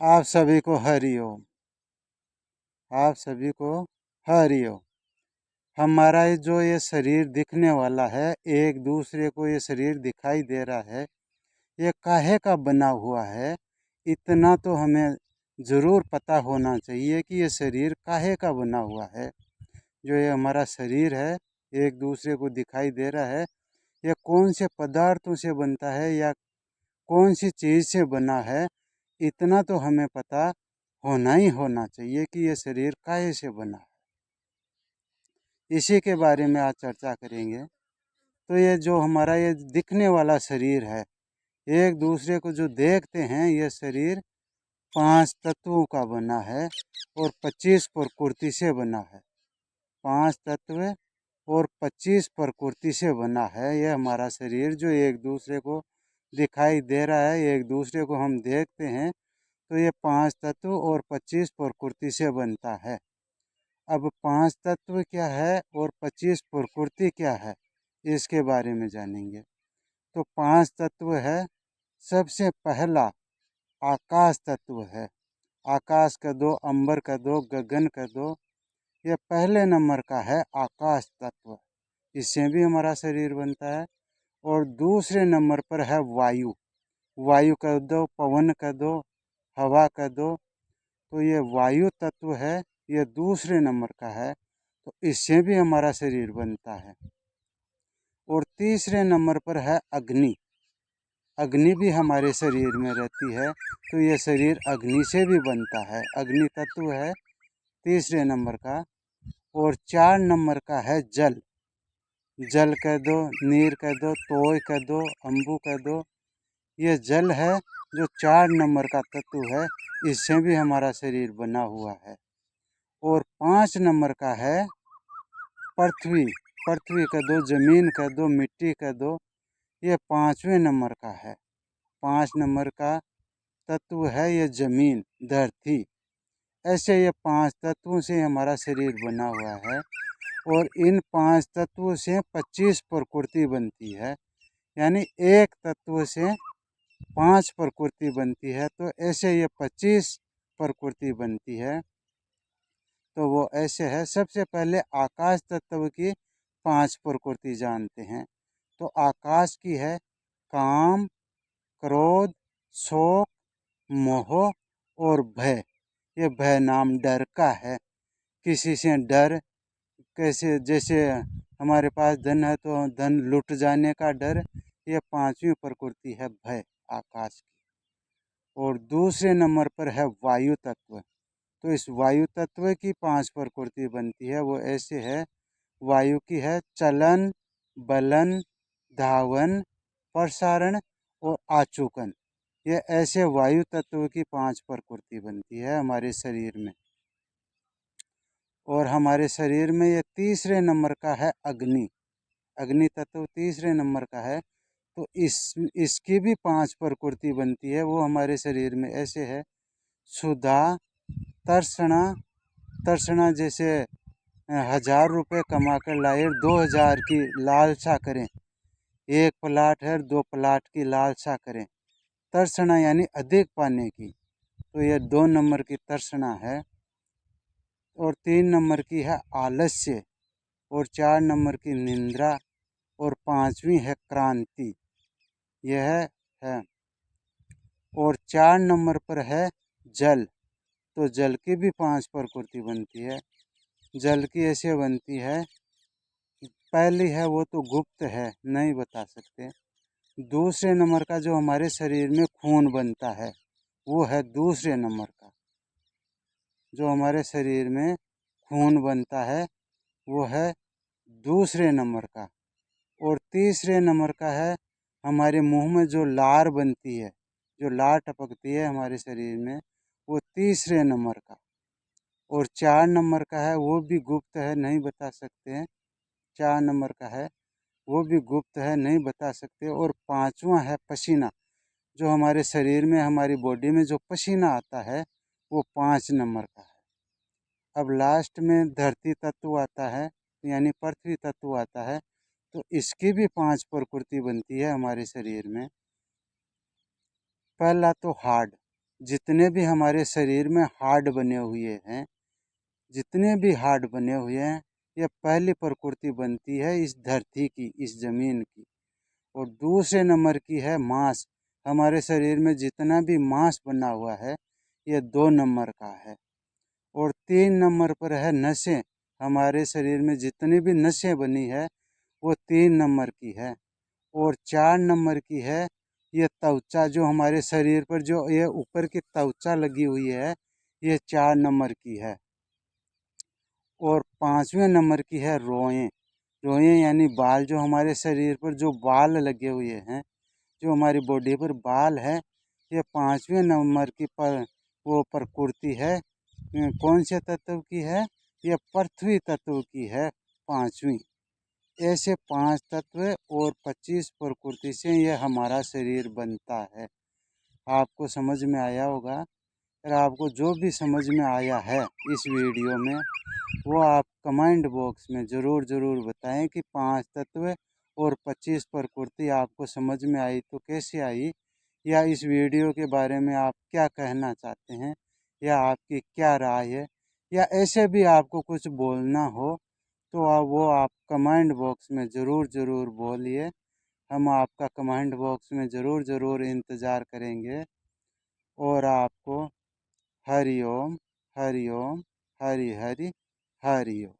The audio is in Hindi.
आप सभी को हरिओम। आप सभी को हरिओम। हमारा ये शरीर दिखने वाला है, एक दूसरे को ये शरीर दिखाई दे रहा है, ये काहे का बना हुआ है, इतना तो हमें ज़रूर पता होना चाहिए कि ये शरीर काहे का बना हुआ है। जो ये हमारा शरीर है, एक दूसरे को दिखाई दे रहा है, ये कौन से पदार्थों से बनता है या कौन सी चीज़ से बना है, इतना तो हमें पता होना ही होना चाहिए कि ये शरीर काहे से बना है। इसी के बारे में आज चर्चा करेंगे। तो ये जो हमारा ये दिखने वाला शरीर है, एक दूसरे को जो देखते हैं, ये शरीर 5 तत्वों का बना है और 25 प्रकृति से बना है। 5 तत्व और 25 प्रकृति से बना है ये हमारा शरीर, जो एक दूसरे को दिखाई दे रहा है, एक दूसरे को हम देखते हैं। तो ये 5 तत्व और 25 प्रकृति से बनता है। अब 5 तत्व क्या है और 25 प्रकृति क्या है, इसके बारे में जानेंगे। तो 5 तत्व है, सबसे पहला आकाश तत्व है। आकाश का दो, अंबर का दो, गगन का दो, ये पहले नंबर का है आकाश तत्व। इससे भी हमारा शरीर बनता है। और दूसरे नंबर पर है वायु। वायु का दो, पवन का दो, हवा का दो। तो ये वायु तत्व है, ये दूसरे नंबर का है। तो इससे भी हमारा शरीर बनता है। और तीसरे नंबर पर है अग्नि। अग्नि भी हमारे शरीर में रहती है, तो ये शरीर अग्नि से भी बनता है। अग्नि तत्व है तीसरे नंबर का। और 4 नंबर का है जल। जल कह दो, नीर कह दो, तोय कह दो, अम्बु कह दो। ये जल है जो 4 नंबर का तत्व है, इससे भी हमारा शरीर बना हुआ है। और 5 नंबर का है पृथ्वी। पृथ्वी कह दो, जमीन कह दो, मिट्टी कह दो, ये 5वें नंबर का है। 5 नंबर का तत्व है ये जमीन, धरती। ऐसे ये 5 तत्वों से हमारा शरीर बना हुआ है। और इन 5 तत्वों से 25 प्रकृति बनती है, यानी एक तत्व से 5 प्रकृति बनती है। तो ऐसे ये 25 प्रकृति बनती है। तो वो ऐसे है। सबसे पहले आकाश तत्व की 5 प्रकृति जानते हैं। तो आकाश की है काम, क्रोध, शोक, मोह और भय। ये भय नाम डर का है। किसी से डर, कैसे जैसे हमारे पास धन है तो धन लुट जाने का डर, ये 5वीं प्रकृति है भय आकाश की। और दूसरे नंबर पर है वायु तत्व। तो इस वायु तत्व की 5 प्रकृति बनती है, वो ऐसे है। वायु की है चलन, बलन, धावन, प्रसारण और आचूकन। ये ऐसे वायु तत्व की 5 प्रकृति बनती है हमारे शरीर में। और हमारे शरीर में ये तीसरे नंबर का है अग्नि। अग्नि तत्व तीसरे नंबर का है। तो इसकी भी 5 प्रकृति बनती है, वो हमारे शरीर में ऐसे है। सुधा, तर्षणा। तर्षणा जैसे 1000 रुपये कमा कर लाए, 2000 की लालसा करें। एक प्लाट है, 2 प्लाट की लालसा करें। तर्षणा यानी अधिक पाने की। तो यह 2 नंबर की तर्षणा है। और 3 नंबर की है आलस्य। और 4 नंबर की निंद्रा। और 5वीं है क्रांति। यह है। और 4 नंबर पर है जल। तो जल की भी 5 प्रकृति बनती है। जल की ऐसे बनती है, पहली है वो तो गुप्त है, नहीं बता सकते। दूसरे नंबर का जो हमारे शरीर में खून बनता है, वो है दूसरे नंबर का। जो हमारे शरीर में खून बनता है, वो है दूसरे नंबर का। और तीसरे नंबर का है हमारे मुंह में जो लार बनती है, जो लार टपकती है हमारे शरीर में, वो तीसरे नंबर का। और 4 नंबर का है, वो भी गुप्त है, नहीं बता सकते हैं। 4 नंबर का है, वो भी गुप्त है, नहीं बता सकते। और 5वां है पसीना। जो हमारे शरीर में, हमारी बॉडी में जो पसीना आता है, वो 5 नंबर का है। अब लास्ट में धरती तत्व आता है, यानी पृथ्वी तत्व आता है। तो इसकी भी 5 प्रकृति बनती है हमारे शरीर में। पहला तो हार्ड। जितने भी हमारे शरीर में हार्ट बने हुए हैं, जितने भी हार्ट बने हुए हैं, ये पहली प्रकृति बनती है इस धरती की, इस जमीन की। और दूसरे नंबर की है मांस। हमारे शरीर में जितना भी मांस बना हुआ है, ये 2 नंबर का है। और 3 नंबर पर है नसें। हमारे शरीर में जितनी भी नसें बनी है, वो 3 नंबर की है। और 4 नंबर की है ये त्वचा, जो हमारे शरीर पर जो ये ऊपर की त्वचा लगी हुई है, ये 4 नंबर की है। और 5वें नंबर की है रोएं। रोएं यानी बाल, जो हमारे शरीर पर जो बाल लगे हुए हैं, जो हमारी बॉडी पर बाल है, ये 5वें नंबर की वो प्रकृति है। कौन से तत्व की है? ये पृथ्वी तत्व की है, 5वीं। ऐसे 5 तत्व और 25 प्रकृति से यह हमारा शरीर बनता है। आपको समझ में आया होगा। अगर आपको जो भी समझ में आया है इस वीडियो में, वो आप कमेंट बॉक्स में ज़रूर बताएं कि 5 तत्व और 25 प्रकृति आपको समझ में आई तो कैसे आई, या इस वीडियो के बारे में आप क्या कहना चाहते हैं, या आपकी क्या राय है, या ऐसे भी आपको कुछ बोलना हो तो आप कमेंट बॉक्स में ज़रूर बोलिए। हम आपका कमेंट बॉक्स में ज़रूर इंतज़ार करेंगे। और आपको हरि ओम, हरि ओम, हरि हरि, हरि ओम।